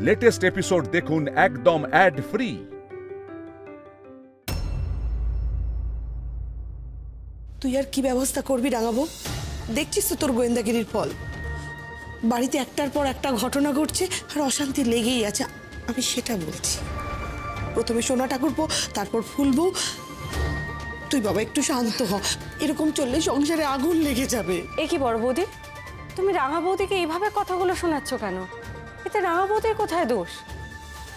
Latest episode দেখুন একদম add free. তুই আর কি ব্যবস্থা করবি রাঙাবো? দেখছিস তো তোর গোয়েন্দাগিরির ফল। বাড়িতে একটার পর একটা ঘটনা ঘটছে আর অশান্তি লেগেই আছে। আমি সেটা বলছি, প্রথমে সোনা ঠাকুরপো, তারপর ফুলবো। তুই বাবা একটু শান্ত হ, এরকম চললে সংসারে আগুন লেগে যাবে। এ কি বড় বৌদি, তুমি রাঙা বৌদিকে এইভাবে কথাগুলো শোনাচ্ছ কেন? এতে রাঙা বৌদির কোথায় দোষ?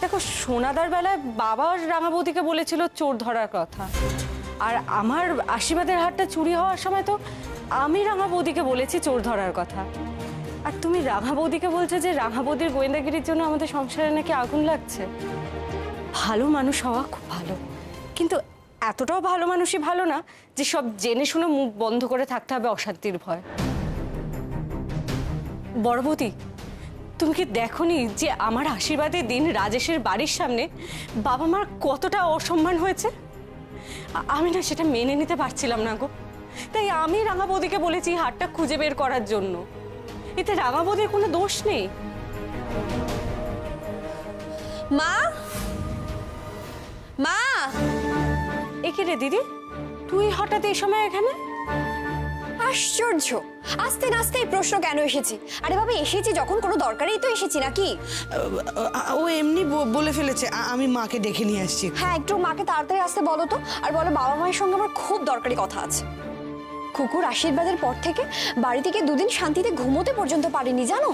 দেখো, সোনাদার বেলায় বাবা রাঙা বৌদিকে বলেছিল চোর ধরার কথা, আর আমার আশীর্বাদের হারটা চুরি হওয়ার সময় তো আমি রাঙা বৌদিকে বলেছি চোর ধরার কথা। আর তুমি রাঙা বৌদিকে বলছো যে রাঙা বৌদির গোয়েন্দাগিরির জন্য আমাদের সংসারে নাকি আগুন লাগছে। ভালো মানুষ হওয়া খুব ভালো, কিন্তু এতটাও ভালো মানুষই ভালো না যে সব জেনে শুনে মুখ বন্ধ করে থাকতে হবে অশান্তির ভয়। বড় বৌদি, তুমি কি দেখোনি যে আমার আশীর্বাদের দিন রাজেশের বাড়ির সামনে বাবা মার কতটা অসম্মান হয়েছে? আমি না সেটা মেনে নিতে পারছিলাম না গো। তাই আমি রাঙা বৌদিকে বলেছি হারটা খুঁজে বের করার জন্য। এতে রাঙা বৌদির কোনো দোষ নেই। মা, মা, একে রে দিদি, তুই হঠাৎ এই সময় এখানে? আশ্চর্য, আস্তে নাস্তে এই প্রশ্ন কেন এসেছি? আরে বাবা, এসেছি যখন কোনো দরকারেই তো এসেছি নাকি? ও এমনি বলে ফেলেছে, আমি মাকে ডেকে নিয়ে আসছি। হ্যাঁ, একটু মাকে তাড়াতাড়ি আসতে বলো তো, আর বলো বাবা মায়ের সঙ্গে আমার খুব দরকারি কথা আছে। কুকুর আশীর্বাদের পর থেকে বাড়ি থেকে দুদিন শান্তিতে ঘুমোতে পর্যন্ত পারিনি, জানো?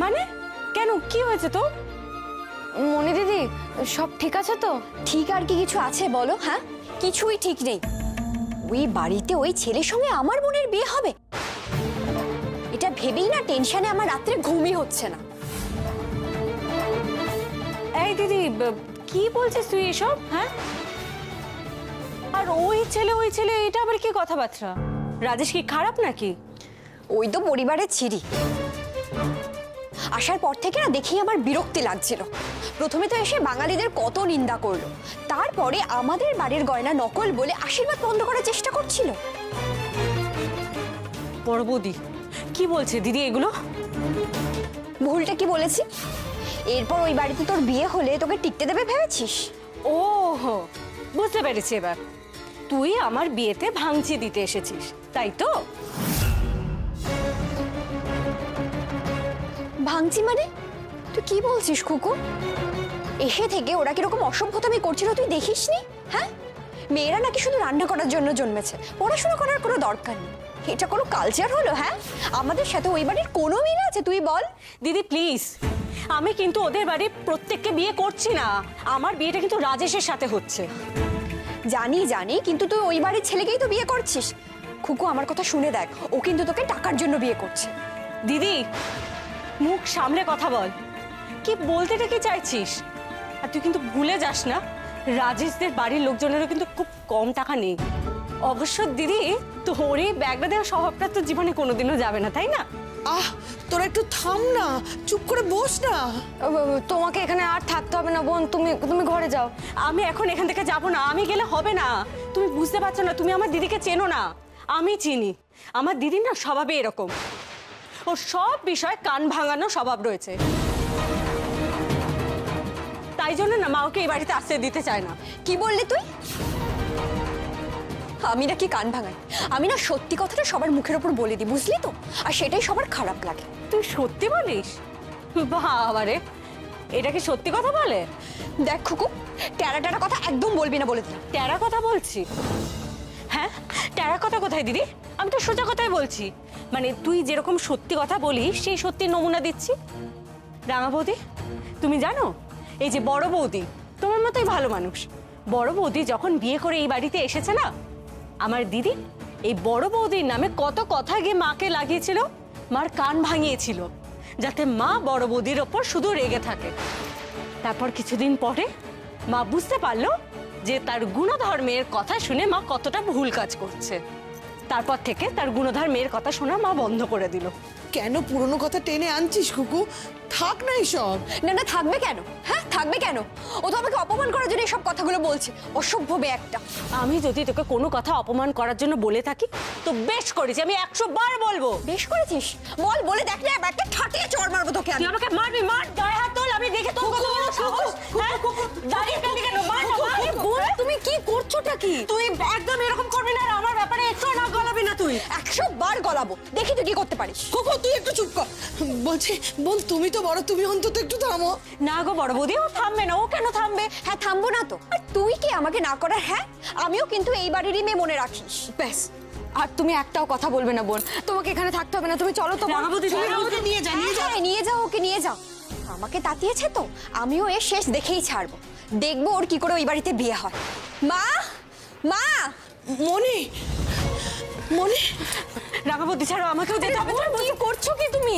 মানে কেন, কি হয়েছে তো? মনি দিদি, সব ঠিক আছে তো? ঠিক আর কি কিছু আছে বলো? হ্যাঁ, কিছুই ঠিক নেই। ওই বাড়িতে ওই ছেলের সঙ্গে আমার বোনের বিয়ে হবে, এটা ভেবেই না টেনশনে আমার রাত্রে ঘুমই হচ্ছে না। এই দিদি, কি বলছিস তুই এসব? হ্যাঁ, আর ওই ছেলে এটা আবার কি কথাবার্তা? রাজেশ কি খারাপ নাকি? ওই তো পরিবারের ছিরি। আসার পর থেকে না দেখেই আমার বিরক্তি লাগছিল। প্রথমে তো এসে বাঙালিদের কত নিন্দা করলো, তারপরে আমাদের বাড়ির গয়না নকল বলে আশীর্বাদ বন্ধ করার চেষ্টা করছিল। বড় বৌদি, কি বলছে দিদি এগুলো? ভুলটা কি বলেছি? এরপর ওই বাড়িতে তোর বিয়ে হলে তোকে টিকতে দেবে ভেবেছিস? ও হো, বুঝতে পেরেছি এবার। তুই আমার বিয়েতে ভাঙচি দিতে এসেছিস, তাই তো? ভাঙছি মানে? তুই কি বলছিস খুকু? এসে থেকে ওরা কিরকম অসভ্যতামি করছিল তুই দেখিসনি? হ্যাঁ, মেয়েরা নাকি শুধু রান্না করার জন্য জন্মেছে, পড়াশোনা করার কোনো দরকার নেই। এটা কোনো কালচার হলো? হ্যাঁ, আমাদের সাথে ওই বাড়ির কোনো মিল আছে তুই বল? দিদি প্লিজ, আমি কিন্তু ওদের বাড়ির প্রত্যেককে বিয়ে করছি না। আমার বিয়েটা কিন্তু রাজেশের সাথে হচ্ছে। জানি জানি, কিন্তু তুই ওই বাড়ির ছেলেকেই তো বিয়ে করছিস। খুকু, আমার কথা শুনে দেখ, ও কিন্তু তোকে টাকার জন্য বিয়ে করছে। দিদি, মুখ সামলে কথা বল, কি বলতেটা কি চাইছিস? আর তুই কিন্তু ভুলে যাস না, রাজেশদের বাড়ির লোকজনেরও কিন্তু খুব কম টাকা নেই। অবশ্য দিদি, তোর এই ব্যাগটা দেওয়ার স্বভাবটা তো জীবনে কোনোদিনও যাবে না, তাই না? আহ, তোরা একটু থাম না, চুপ করে বস না। তোমাকে এখানে আর থাকতে হবে না বোন, তুমি ঘরে যাও। আমি এখন এখান থেকে যাব না, আমি গেলে হবে না। তুমি বুঝতে পারছো না, তুমি আমার দিদিকে চেনো না। আমি চিনি আমার দিদির না স্বভাবে এরকম, ওর সব বিষয় কান ভাঙানো স্বভাব রয়েছে। তাই জন্য না মা ওকে এই বাড়িতে আসতে দিতে চায় না। কি বললি তুই? আমি নাকি কান ভাঙাই? আমি না সত্যি কথাটা সবার মুখের ওপর বলে দিই, বুঝলি তো? আর সেটাই সবার খারাপ লাগে। তুই সত্যি বলিস? বাবা রে, এটা কি সত্যি কথা বলে? দেখ খুকু, ট্যারা ট্যারা কথা একদম বলবি না বলে দিলাম। ট্যারা কথা বলছি? হ্যাঁ, ট্যারা কথা কোথায় দিদি? আমি তো সোজা কথাই বলছি। মানে তুই যেরকম সত্যি কথা বলিস সেই সত্যি নমুনা দিচ্ছি। রাঙা বৌদি, তুমি জানো এই যে বড় বৌদি তোমার মতোই ভালো মানুষ। বড় বৌদি যখন বিয়ে করে এই বাড়িতে এসেছে না, আমার দিদি এই বড় বৌদির নামে কত কথা গিয়ে মাকে লাগিয়েছিল, মার কান ভাঙিয়েছিল, যাতে মা বড় বৌদির ওপর শুধু রেগে থাকে। তারপর কিছুদিন পরে মা বুঝতে পারলো যে তার গুণধর মেয়ের কথা শুনে মা কতটা ভুল কাজ করছে। তারপর থেকে তার গুণধর মেয়ের কথা শোনা মা বন্ধ করে দিল। কেন পুরনো কথা টেনে আনছিস খুকু? থাক না এসব। না না, থাকবে কেন? হ্যাঁ, থাকবে কেন? ও তো আমাকে অপমান করার জন্য এসব কথাগুলো বলছে, অসভ্য মেয়ে একটা। আমি যদি তোকে কোনো কথা অপমান করার জন্য বলে থাকি তো বেশ করেছি, আমি 100 বার বলবো। বেশ করেছিস? বল, বলে দেখ না, একটা ঠাটিয়ে চড় মারবো তোকে আমি। তুই আমাকে মারবি, মার, গায়ে হাত তোল। সাহস? হ্যাঁ? দাঁড়িয়ে গেলি কেন? মার না, মার। বোন তুমি কি করছোটা কি? তুই একদম এরকম করবি না, আর আমার ব্যাপারে একটু না গলাবি না তুই। 100 বার গলাবো, দেখি তুই কি করতে পারিস। কোকো তুই একটু চুপ কর। বলছি বোন তুমি তো বড়, তুমি অন্তত একটু থামো। না গো বড় বৌদি, ও থামবে না। ও কেন থামবে? হ্যাঁ থামবো না তো। আর তুই কি আমাকে না করার? হ্যাঁ আমিও কিন্তু এই বাড়িরই মেয়ে, মনে রাখিস। ব্যাস, আর তুমি একটাও কথা বলবে না বোন। তোমাকে এখানে থাকতে হবে না, তুমি চলো তো। রাঙাবতী, তুমি রাঙাবতী। ওকে নিয়ে যা, নিয়ে যা। হ্যাঁ, নিয়ে যাও ওকে, নিয়ে যাও। আমাকে তাতিয়েছে তো, আমিও এর শেষ দেখেই ছাড়বো। দেখবো ওর কি করে ওই বাড়িতে বিয়ে হয়। মা, মা, মনি, মনি, রাঙাবতী ছাড়ো, আমাকেও যেতে হবে। বোন, কি করছো কি তুমি?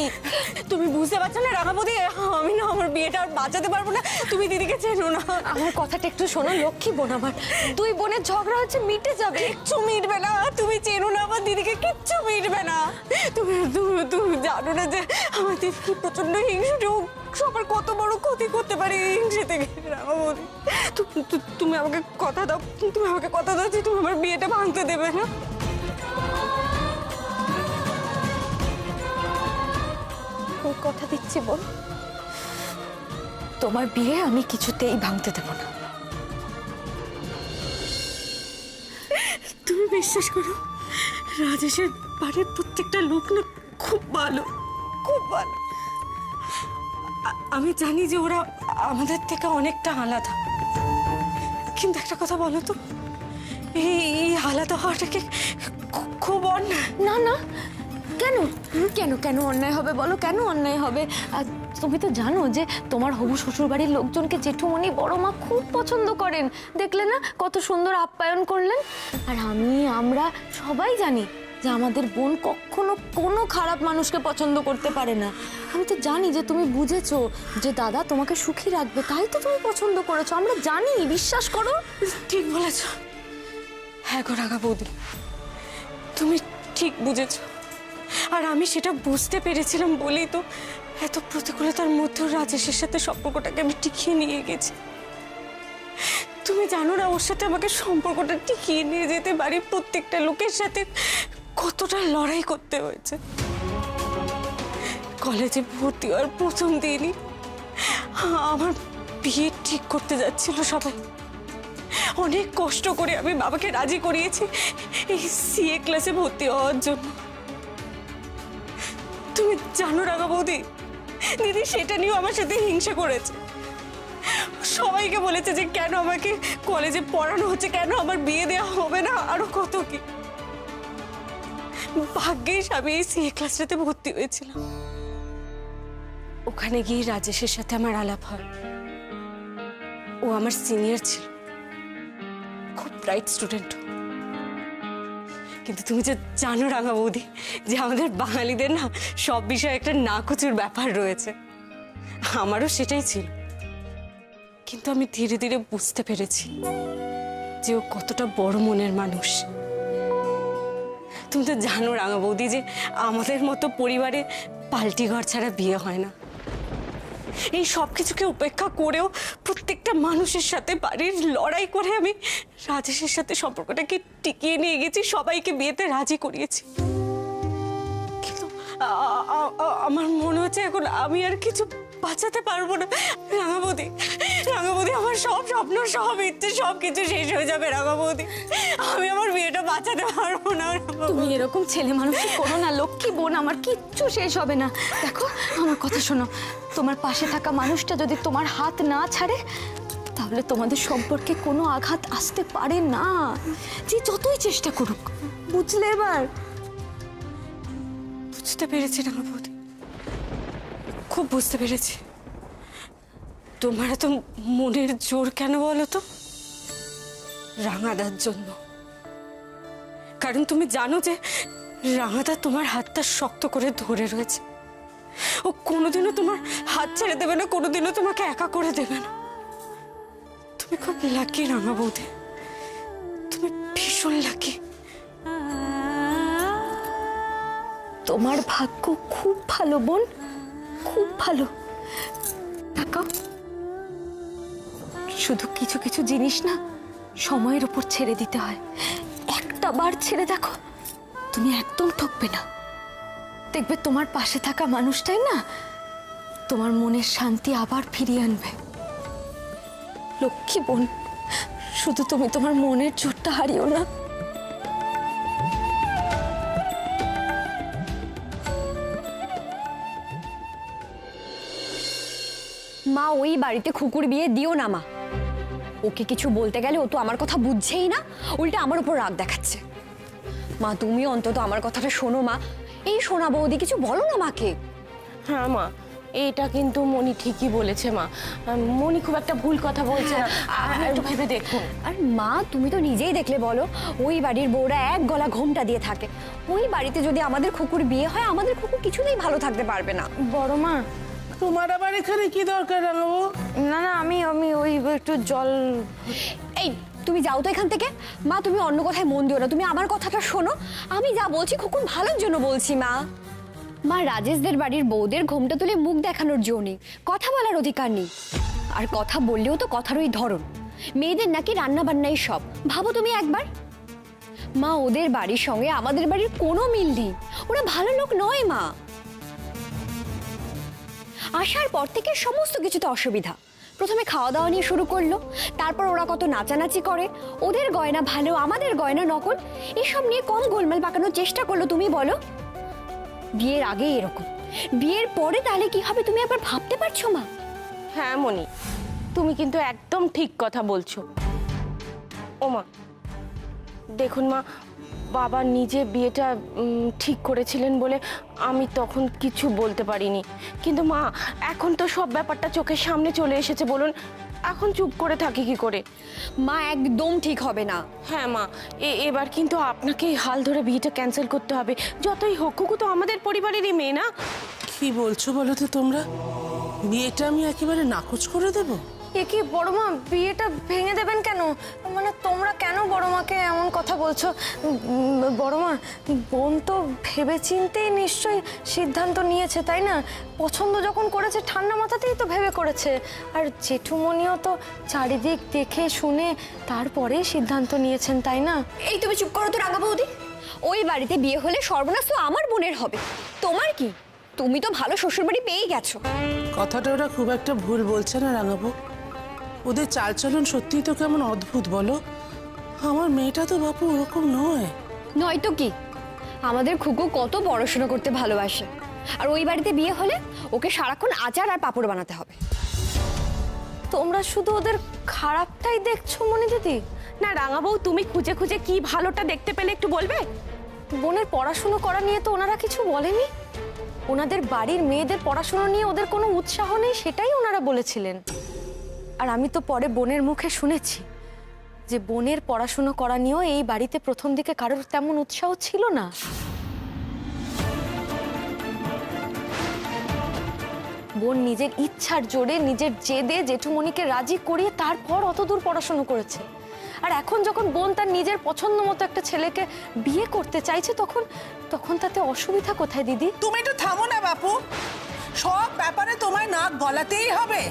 তুমি বুঝতে পারছো না রাঙাবতী, আমি না আমার বিয়েটা আর বাঁচাতে পারবো না। তুমি দিদিকে চেনো না। আমার কথাটা একটু শোনো, লক্ষ্মী বোন আমার। দুই বোনের ঝগড়া হচ্ছে, মিটে যাবে। কিচ্ছু মিটবে না। তুমি চেনো না আমার দিদিকে, কিচ্ছু মিটবে না। তুমি তুমি তুমি জানো না যে আমার দিদি কি প্রচন্ড হিংসুটে, ও সবার কত বড় ক্ষতি করতে পারে এই হিংসে থেকে। রাঙাবতী, তুমি আমাকে কথা দাও, তুমি আমাকে কথা দাও যে তুমি আমার বিয়েটা ভাঙতে দেবে না। ওই কথা দিচ্ছি বোন, তোমার বিয়ে আমি কিছুতেই ভাঙতে দেব না। তুমি বিশ্বাস করো, রাজেশের বাড়ির প্রত্যেকটা লোক না খুব ভালো, খুব ভালো। আমি জানি যে ওরা আমাদের থেকে অনেকটা আলাদা, কিন্তু একটা কথা বলো তো, এই আলাদা হওয়াটাকে খুব অন্যায়। না না, কেন কেন কেন অন্যায় হবে বলো? কেন অন্যায় হবে? আর তুমি তো জানো যে তোমার হবু শ্বশুর বাড়ির লোকজনকে জেঠুমনি বড় মা খুব পছন্দ করেন। দেখলে না কত সুন্দর আপ্যায়ন করলেন। আর আমরা সবাই জানি যে আমাদের বোন কখনো কোনো খারাপ মানুষকে পছন্দ করতে পারে না। আমি তো জানি যে তুমি বুঝেছো যে দাদা তোমাকে সুখী রাখবে, তাই তো তুমি পছন্দ করেছো। আমরা জানি, বিশ্বাস করো। ঠিক বলেছ। হ্যাঁ গো রাঙা বৌদি, তুমি ঠিক বুঝেছো। আর আমি সেটা বুঝতে পেরেছিলাম বলেই তো এত প্রতিকূলতার মধ্যেও রাজেশের সাথে সম্পর্কটাকে আমি টিকিয়ে নিয়ে গেছি। তুমি জানো না ওর সাথে আমাকে সম্পর্কটা টিকিয়ে নিয়ে যেতে বাড়ির প্রত্যেকটা লোকের সাথে কতটা লড়াই করতে হয়েছে। কলেজে ভর্তি হওয়ার প্রথম দিনই আমার বিয়ে ঠিক করতে যাচ্ছিল সবাই। অনেক কষ্ট করে আমি বাবাকে রাজি করিয়েছি এই সিএ ক্লাসে ভর্তি হওয়ার জন্য। তুমি জানো রাঙা বৌদি, দিদি সেটা নিয়েও আমার সাথে হিংসা করেছে। সবাইকে বলেছে যে কেন আমাকে কলেজে পড়ানো হচ্ছে, কেন আমার বিয়ে দেওয়া হবে না, আরো কত কি। ভাগ্যিস আমি এই সিএ ক্লাসটাতে ভর্তি হয়েছিলাম। ওখানে গিয়ে রাজেশের সাথে আমার আলাপ হয়। ও আমার সিনিয়র ছিল, খুব ব্রাইট স্টুডেন্ট। কিন্তু তুমি যে জানো রাঙা বৌদি যে আমাদের বাঙালিদের না সব বিষয়ে একটা নাকুচুর ব্যাপার রয়েছে, আমারও সেটাই ছিল। কিন্তু আমি ধীরে ধীরে বুঝতে পেরেছি যে ও কতটা বড় মনের মানুষ। তুমি তো জানো রাঙা বৌদি যে আমাদের মতো পরিবারে পাল্টি ঘর ছাড়া বিয়ে হয় না। এই সব কিছুকে উপেক্ষা করেও প্রত্যেকটা মানুষের সাথে বাড়ির লড়াই করে আমি রাজেশের সাথে সম্পর্কটাকে টিকিয়ে নিয়ে গেছি, সবাইকে বিয়েতে রাজি করিয়েছি। কিন্তু আমার মনে হচ্ছে এখন আমি আর কিছু বাঁচাতে পারবো না। রাঙাবতী, রাঙাবতী, আমার সব স্বপ্ন, সব ইচ্ছে, সব কিছু শেষ হয়ে যাবে রাঙাবতী। আমি আমার বিয়েটা বাঁচাতে পারবো না। তুমি এরকম ছেলে মানুষই করো না লক্ষ্মী বোন, আমার কিচ্ছু শেষ হবে না। দেখো আমার কথা শোনো, তোমার পাশে থাকা মানুষটা যদি তোমার হাত না ছাড়ে তাহলে তোমাদের সম্পর্কে কোনো আঘাত আসতে পারে না, যে যতই চেষ্টা করুক। বুঝলে এবার? বুঝতে পেরেছি রাঙাবতী, খুব বুঝতে পেরেছি। তোমার এত মনের জোর কেন বলো তো? রাঙাদার জন্য। কারণ তুমি জানো যে রাঙাদা তোমার হাতটা শক্ত করে ধরে রয়েছে। ও কোনোদিনও তোমার হাত ছেড়ে দেবে না, কোনোদিনও তোমাকে একা করে দেবে না। তুমি খুব লাকি রাঙা বৌদি, তুমি ভীষণ লাকি। তোমার ভাগ্য খুব ভালো বোন, খুব ভালো। দেখো শুধু কিছু কিছু জিনিস না সময়ের উপর ছেড়ে দিতে হয়। একটা বার ছেড়ে দেখো, তুমি একদম ঠকবে না। দেখবে তোমার পাশে থাকা মানুষটাই না তোমার মনের শান্তি আবার ফিরিয়ে আনবে। লক্ষ্মী বোন, শুধু তুমি তোমার মনের জোরটা হারিও না। মা, ওই বাড়িতে খুকুর বিয়ে দিও না মা। ওকে কিছু বলতে গেলে ও তো আমার কথা বুঝছেই না, উল্টে আমার উপর রাগ দেখাচ্ছে। মা, তুমি অন্তত আমার কথাটা শোনো মা। এই সোনা বৌদি, কিছু বলো না মাকে। হ্যাঁ মা, এটা কিন্তু মনি ঠিকই বলেছে মা। মনি খুব একটা ভুল কথা বলছে না, আপনি একটু ভেবে দেখুন। আর মা, তুমি তো নিজেই দেখলে বলো, ওই বাড়ির বউরা এক গলা ঘোমটা দিয়ে থাকে। ওই বাড়িতে যদি আমাদের খুকুর বিয়ে হয়, আমাদের খুকু কিছুতেই ভালো থাকতে পারবে না। বড় মা, তোমার আবার এখানে কি দরকার রাঙাবো? না না, আমি ওই একটু জল। এই, তুমি যাও তো এখান থেকে। মা, তুমি অন্য কথায় মন দিও না, তুমি আমার কথাটা শোনো। আমি যা বলছি খুকুর ভালোর জন্য বলছি মা। মা, রাজেশদের বাড়ির বউদের ঘোমটা তুলে মুখ দেখানোর জো নেই, কথা বলার অধিকার নেই। আর কথা বললেও তো কথার ওই ধরন। মেয়েদের নাকি রান্না বান্নাই সব। ভাবো তুমি একবার। মা, ওদের বাড়ির সঙ্গে আমাদের বাড়ির কোনো মিল নেই। ওরা ভালো লোক নয় মা। আসার পর থেকে সমস্ত কিছুতে অসুবিধা। প্রথমে খাওয়া দাওয়া নিয়ে শুরু করলো, তারপর ওরা কত নাচানাচি করে। ওদের গয়না ভালো, আমাদের গয়না নকল, এসব নিয়ে কম গোলমাল পাকানোর চেষ্টা করলো তুমি বলো? বিয়ের আগে এরকম, বিয়ের পরে তাহলে কি হবে তুমি একবার ভাবতে পারছো মা? হ্যাঁ মনি, তুমি কিন্তু একদম ঠিক কথা বলছো। ও মা, দেখুন মা, বাবা নিজে বিয়েটা ঠিক করেছিলেন বলে আমি তখন কিছু বলতে পারিনি। কিন্তু মা, এখন তো সব ব্যাপারটা চোখের সামনে চলে এসেছে, বলুন এখন চুপ করে থাকি কি করে? মা, একদম ঠিক হবে না। হ্যাঁ মা, এবার কিন্তু আপনাকে হাল ধরে বিয়েটা ক্যান্সেল করতে হবে। যতই হোক, কুকু তো আমাদের পরিবারেরই মেয়ে না? কি বলছো বলো তো তোমরা? বিয়েটা আমি একেবারে নাকচ করে দেবো? এ কি বড় মা, বিয়েটা ভেঙে দেবেন কেন? মানে তোমরা কেন বড় মাকে এমন কথা বলছো? বড় মা, বোন তো ভেবেচিন্তেই নিশ্চয়ই সিদ্ধান্ত নিয়েছে, তাই না? পছন্দ যখন করেছে ঠান্ডা মাথাতেই তো ভেবে করেছে। আর জেঠুমনিও তো চারিদিক দেখে শুনে তারপরেই সিদ্ধান্ত নিয়েছেন, তাই না? এই, তুমি চুপ করো তো রাঙা বৌদি। ওই বাড়িতে বিয়ে হলে সর্বনাশ তো আমার বোনের হবে। তোমার কি? তুমি তো ভালো শ্বশুরবাড়ি পেয়েই গেছো। কথাটা ওরা খুব একটা ভুল বলছে না রাঙাবো? ওদের চালচলন সত্যিই তো কেমন অদ্ভুত বলো। আমার মেয়েটা তো বাপু ওরকম নয়। নয়তো কি, আমাদের খুকু কত পড়াশোনা করতে ভালোবাসে। আর ওই বাড়িতে বিয়ে হলে ওকে সারাক্ষণ আচার আর পাঁপড় বানাতে হবে। তোমরা শুধু ওদের খারাপটাই দেখছো মনি দিদি। না রাঙাবউ, তুমি খুঁজে খুঁজে কি ভালোটা দেখতে পেলে একটু বলবে? বোনের পড়াশুনো করা নিয়ে তো ওনারা কিছু বলেনি। ওনাদের বাড়ির মেয়েদের পড়াশুনো নিয়ে ওদের কোনো উৎসাহ নেই, সেটাই ওনারা বলেছিলেন। আর আমি তো পরে বোনের মুখে শুনেছি যে বোনের পড়াশুনো করা নিয়েও এই বাড়িতে প্রথম দিকে কারোর তেমন উৎসাহ ছিল না। বোন নিজের ইচ্ছার জোরে, নিজের জেদে জেঠুমনিকে রাজি করিয়ে তারপর অতদূর পড়াশুনো করেছে। আর এখন যখন বোন তার নিজের পছন্দ মতো একটা ছেলেকে বিয়ে করতে চাইছে, তখন তাতে অসুবিধা কোথায় দিদি? তুমি একটু থামো না বাপু। সব ব্যাপারে তোমায় নাক গলাতেই হবে।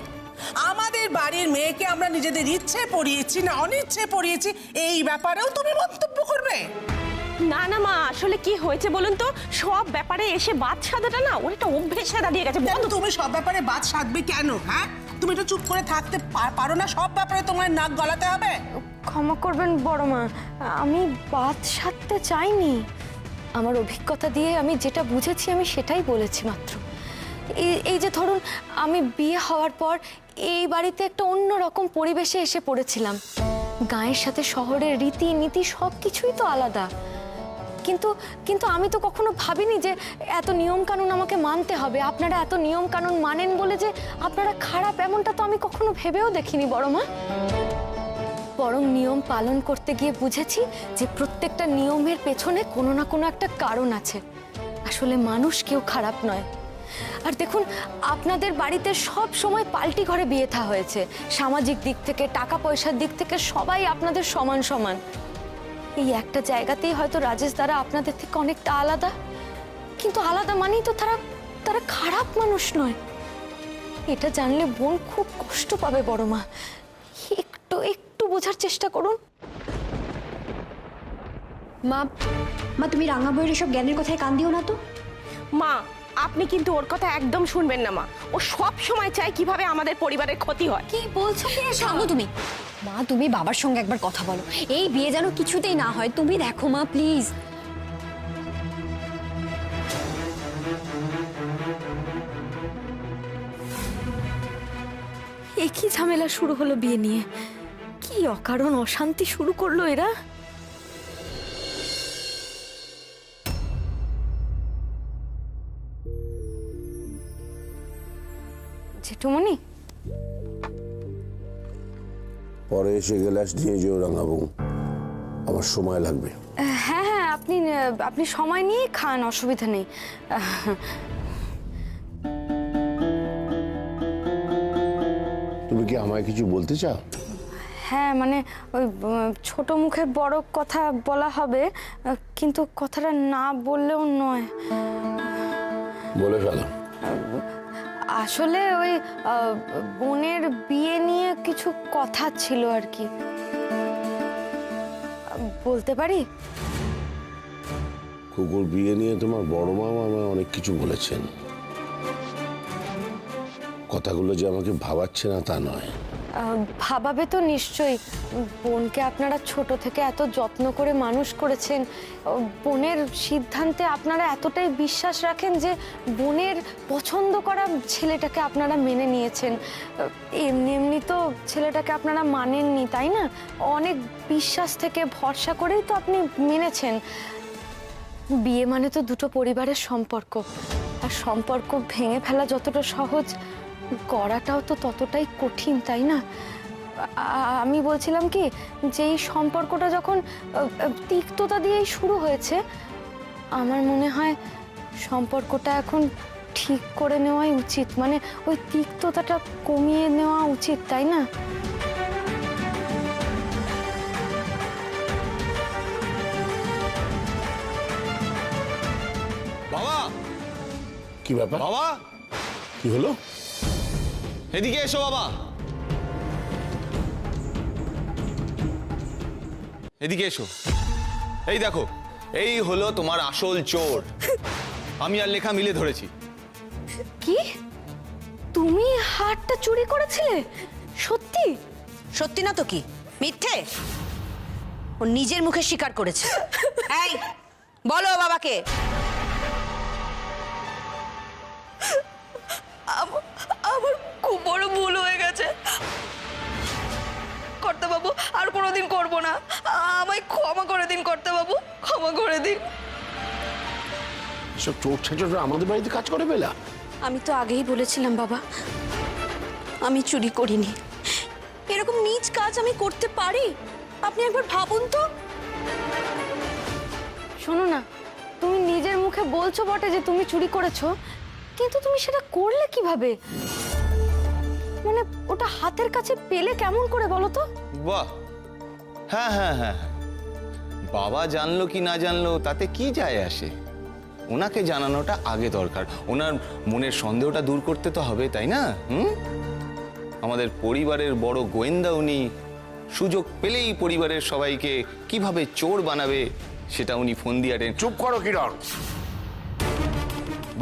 আমাদের বাড়ির মেয়েকে আমরা নিজেদের ইচ্ছে পড়িয়েছি না অনিচ্ছে পড়িয়েছি, এই ব্যাপারেও তুমি মন্তব্য করবে? না না মা, আসলে কি হয়েছে বলুন তো? সব ব্যাপারে এসে বাদ সাদাটা না ওর একটা অভ্যেসে দাঁড়িয়ে গেছে। কেন তুমি সব ব্যাপারে বাদ সাধবে কেন? হ্যাঁ, তুমি একটু চুপ করে থাকতে পারো না? সব ব্যাপারে তোমার নাক গলাতে হবে? ক্ষমা করবেন বড় মা, আমি বাদ সাধতে চাইনি। আমার অভিজ্ঞতা দিয়ে আমি যেটা বুঝেছি আমি সেটাই বলেছি মাত্র। এই যে ধরুন, আমি বিয়ে হওয়ার পর এই বাড়িতে একটা অন্যরকম পরিবেশে এসে পড়েছিলাম। গাঁয়ের সাথে শহরের রীতি নীতি সব কিছুই তো আলাদা। কিন্তু আমি তো কখনো ভাবিনি যে এত নিয়ম কানুন আমাকে মানতে হবে। আপনারা এত নিয়ম কানুন মানেন বলে যে আপনারা খারাপ, এমনটা তো আমি কখনো ভেবেও দেখিনি বড় মা। বরং নিয়ম পালন করতে গিয়ে বুঝেছি যে প্রত্যেকটা নিয়মের পেছনে কোনো না কোনো একটা কারণ আছে। আসলে মানুষ কেউ খারাপ নয়। আর দেখুন, আপনাদের বাড়িতে সব সময় পাল্টি ঘরে বিয়ে থা হয়েছে। সামাজিক দিক থেকে, টাকা পয়সার দিক থেকে সবাই আপনাদের সমান সমান। এই একটা জায়গাতেই হয়তো রাজেশ দ্বারা আপনাদের থেকে অনেকটা আলাদা, কিন্তু আলাদা মানেই তো তারা খারাপ মানুষ নয়। এটা জানলে বোন খুব কষ্ট পাবে বড় মা। একটু বোঝার চেষ্টা করুন। মা, তুমি রাঙা বইয়ের এসব জ্ঞানের কথায় কান দিও না তো। মা, আপনি কিন্তু ওর কথা একদম শুনবেন না মা। ও সব সময় চায় কিভাবে আমাদের পরিবারের ক্ষতি হয়। কি বলছো কি থামো তুমি। মা তুমি বাবার সঙ্গে একবার কথা বলো, এই বিয়ে যেন কিছুতেই না হয়। তুমি দেখো মা প্লিজ। এ কি ঝামেলা শুরু হলো বিয়ে নিয়ে? কি অকারণ অশান্তি শুরু করলো এরা। জেঠুমনি, পরে এসে গ্লাস নিয়ে যেও রাঙাবো, আমার সময় লাগবে। হ্যাঁ হ্যাঁ, আপনি সময় নিয়ে খান, অসুবিধা নেই। তুমি কি আমায় কিছু বলতে চাও? হ্যাঁ মানে ওই ছোট মুখে বড় কথা বলা হবে, কিন্তু কথাটা না বললেও নয়। বলে ফেলো। আসলে ওই বোনের বিয়ে নিয়ে কিছু কথা ছিল আর কি। বলতে পারি? কুকুর বিয়ে নিয়ে তোমার বড় মামা আমায় অনেক কিছু বলেছেন। কথাগুলো যে আমাকে ভাবাচ্ছে না তা নয়। ভাবাবে তো নিশ্চয়ই। বোনকে আপনারা ছোট থেকে এত যত্ন করে মানুষ করেছেন, বোনের সিদ্ধান্তে আপনারা এতটাই বিশ্বাস রাখেন যে বোনের পছন্দ করা ছেলেটাকে আপনারা মেনে নিয়েছেন। এমনি এমনি তো ছেলেটাকে আপনারা মানেননি, তাই না? অনেক বিশ্বাস থেকে ভরসা করেই তো আপনি মেনেছেন। বিয়ে মানে তো দুটো পরিবারের সম্পর্ক, আর সম্পর্ক ভেঙে ফেলা যতটা সহজ, করাটাও তো ততটাই কঠিন, তাই না? আমি বলছিলাম কি, যে এই সম্পর্কটা যখন তিক্ততা দিয়েই শুরু হয়েছে, আমার মনে হয় সম্পর্কটা এখন ঠিক করে নেওয়াই উচিত। মানে ওই তিক্ততাটা কমিয়ে নেওয়া উচিত, তাই না? বাবা, কি ব্যাপার? বাবা কি হলো? এদিকে এসো বাবা, এদিকে এসো। এই দেখো, এই হলো তোমার আসল চোর। আমি আর লেখা মিলে ধরেছি। কি? তুমি হারটা চুরি করেছিলে? সত্যি? সত্যি না তো কি, মিথ্যে? ও নিজের মুখে স্বীকার করেছে। এই বলো বাবাকে। আমার খুব বড় ভুল হয়ে গেছে কর্তাবাবু, আর কোনোদিন করব না। আমায় ক্ষমা করে দিন কর্তাবাবু, ক্ষমা করে দিন। সব চোর ছেচোরা আমাদের বাড়িতে কাজ করে বেলা? আমি তো আগেই বলেছিলাম বাবা, আমি চুরি করিনি। এরকম নীচ কাজ আমি করতে পারি? আপনি একবার ভাবুন তো। শোনো না, তুমি নিজের মুখে বলছো বটে যে তুমি চুরি করেছো, কিন্তু তুমি সেটা করলে কিভাবে? মানে ওটা হাতের কাছে পেলে কেমন করে বলো তো? বাহ, হ্যাঁ হ্যাঁ হ্যাঁ, বাবা জানলো কি না জানলো তাতে কি যায় আসে? ওনাকে জানানোটা আগে দরকার। ওনার মনের সন্দেহটা দূর করতে তো হবে, তাই না? আমাদের পরিবারের বড় গোয়েন্দা উনি। সুযোগ পেলেই পরিবারের সবাইকে কিভাবে চোর বানাবে সেটা উনি ফোন দিয়ে। চুপ করো কিরণ।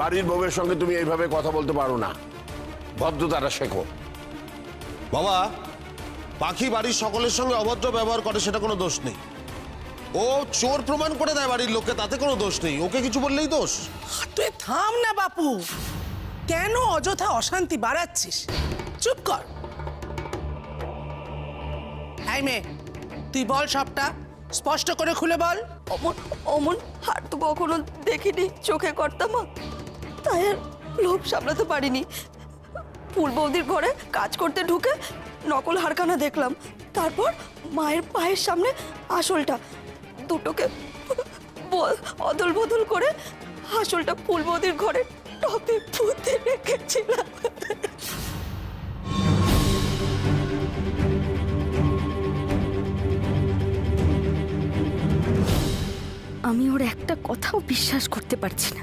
বাড়ির বউয়ের সঙ্গে তুমি এইভাবে কথা বলতে পারো না, ভদ্রতাটা শেখো। বাবা, পাখি বাড়ির সকলের সঙ্গে অভদ্র ব্যবহার করে, সেটা কোনো দোষ নেই। ও চোর প্রমাণ করে দেয় বাড়ির লোককে, তাতে কোনো দোষ নেই। ওকে কিছু বললেই দোষ। তুই থাম না বাপু, কেন অযথা অশান্তি বাড়াচ্ছিস? চুপ কর। এই মেয়ে, তুই বল সবটা, স্পষ্ট করে খুলে বল। অমন অমন হার তো কখনো দেখিনি চোখে কর্তামা, তাই আর লোভ সামলাতে পারিনি। ফুল বৌদির ঘরে কাজ করতে ঢুকে নকল হারখানা দেখলাম, তারপর মায়ের পায়ের সামনে আসলটা। দুটোকে অদল বদল করে আসলটা ফুল বৌদির ঘরে টপে পুঁতে রেখেছিলাম। আমি ওর একটা কথাও বিশ্বাস করতে পারছি না।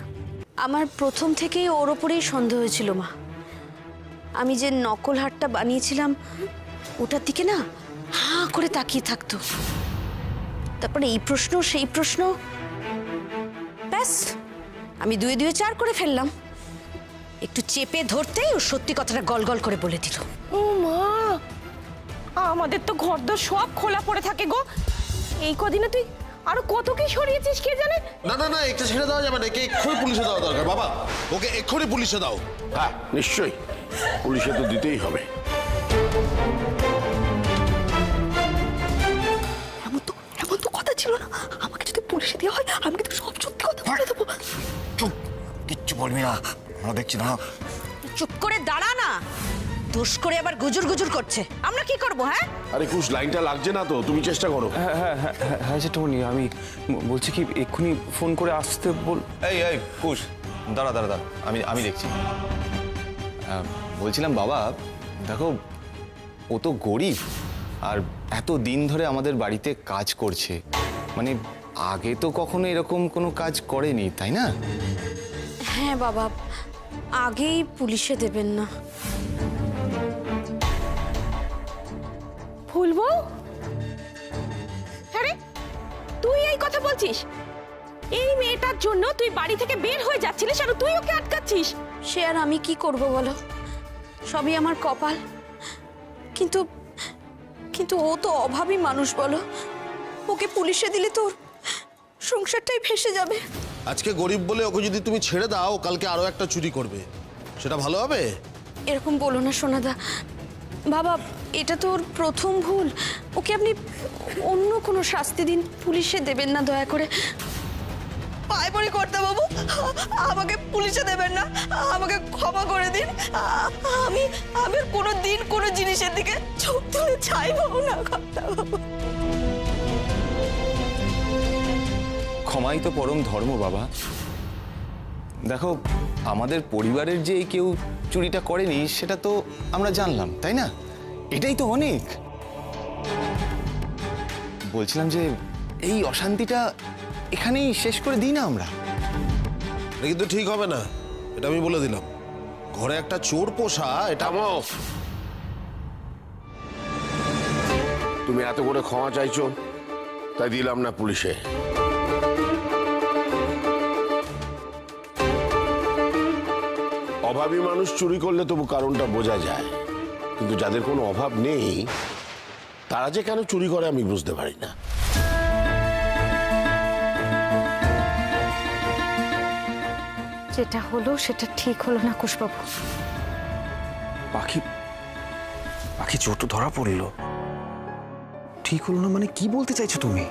আমার প্রথম থেকেই ওর ওপরেই সন্দেহ হয়েছিল মা। আমি যে নকল হারটা বানিয়েছিলাম ওটার দিকে না হাঁ করে তাকিয়ে থাকতো। তারপরে এই প্রশ্ন সেই প্রশ্ন, ব্যাস আমি 2 2 4 করে ফেললাম। একটু চেপে ধরতেই ও সত্যি কথাটা গলগল করে বলে দিল। ও মা, আমাদের তো ঘরদোর সব খোলা পড়ে থাকে গো। এই কদিনে তুই আরো কত কি সরিয়েছিস কে জানে। না না না, একটা ছেড়ে দেওয়া যাবে না, একে এক্ষুনি পুলিশে দেওয়া দরকার বাবা, ওকে এক্ষুনি পুলিশে দাও। হ্যাঁ নিশ্চয়ই, পুলিশে তো দিতেই হবে। এমন তো কথা ছিল না, আমাকে যদি পুলিশে দেওয়া হয় আমি কিন্তু সব সত্যি কথা বলে দেবো। চুপ, কিচ্ছু বলবি না, আমরা দেখছি না। চুপ করে দাঁড়া না, দোষ করে আবার গুজুর গুজুর করছে। আমরা কি করব? হ্যাঁ আরে কুশ, লাইনটা লাগছে না তো, তুমি চেষ্টা করো। হ্যাঁ জেঠুমনি, আমি বলছি কি এক্ষুনি ফোন করে আসতে বল। এই কুশ, দাঁড়া দাঁড়া দাঁড়া, আমি দেখছি। বলছিলাম বাবা, দেখো ও তো গরিব, আর এত দিন ধরে আমাদের বাড়িতে কাজ করছে, মানে আগে তো কখনো এরকম কোনো কাজ করেনি, তাই না? হ্যাঁ বাবা, আগেই পুলিশে দেবেন না। ভুলবো? আরে তুই এই কথা বলছিস? এই মেয়েটার জন্য তুই বাড়ি থেকে বের হয়ে যাচ্ছিলিস আর তুই ওকে আটকাচ্ছিস। সে আর আমি কি করব বলো, সবই আমার কপাল। কিন্তু কিন্তু ও তো অভাবী মানুষ বলো, ওকে পুলিশে দিলে তো ওর সংসারটাই ভেসে যাবে। আজকে গরিব বলে ওকে যদি তুমি ছেড়ে দাও, কালকে আরো একটা চুরি করবে, সেটা ভালো হবে? এরকম বলো না সোনাদা। বাবা, এটা তো ওর প্রথম ভুল, ওকে আপনি অন্য কোনো শাস্তি দিন, পুলিশে দেবেন না দয়া করে। পায়ে পড়ি করতে বাবু, আমাকে পুলিশে দেবেন না, আমাকে ক্ষমা করে দিন। আমি আমি কোনো দিন কোনো জিনিসের দিকে চোখ তুলে চাইবো না কর্তা বাবু। ক্ষমাই তো পরম ধর্ম বাবা। দেখো, আমাদের পরিবারের যে কেউ চুরিটা করেনি সেটা তো আমরা জানলাম, তাই না? এটাই তো অনেক। বলছিলাম যে এই অশান্তিটা এখানেই শেষ করে দিই না আমরা। এটা কিন্তু ঠিক হবে না, এটা আমি বলে দিলাম। ঘরে একটা চোর পোষা, এটা তুমি এত করে ক্ষমা চাইছো, তাই দিলাম না পুলিশে। অভাবী মানুষ চুরি করলে তবু কারণটা বোঝা যায়, কিন্তু যাদের কোনো অভাব নেই তারা যে কেন চুরি করে আমি বুঝতে পারি না। যেটা হলো সেটা ঠিক হলো না কুশবাবু। পাখি চোর তো ধরা পড়লো, ঠিক হলো না মানে কি বলতে চাইছো তুমি?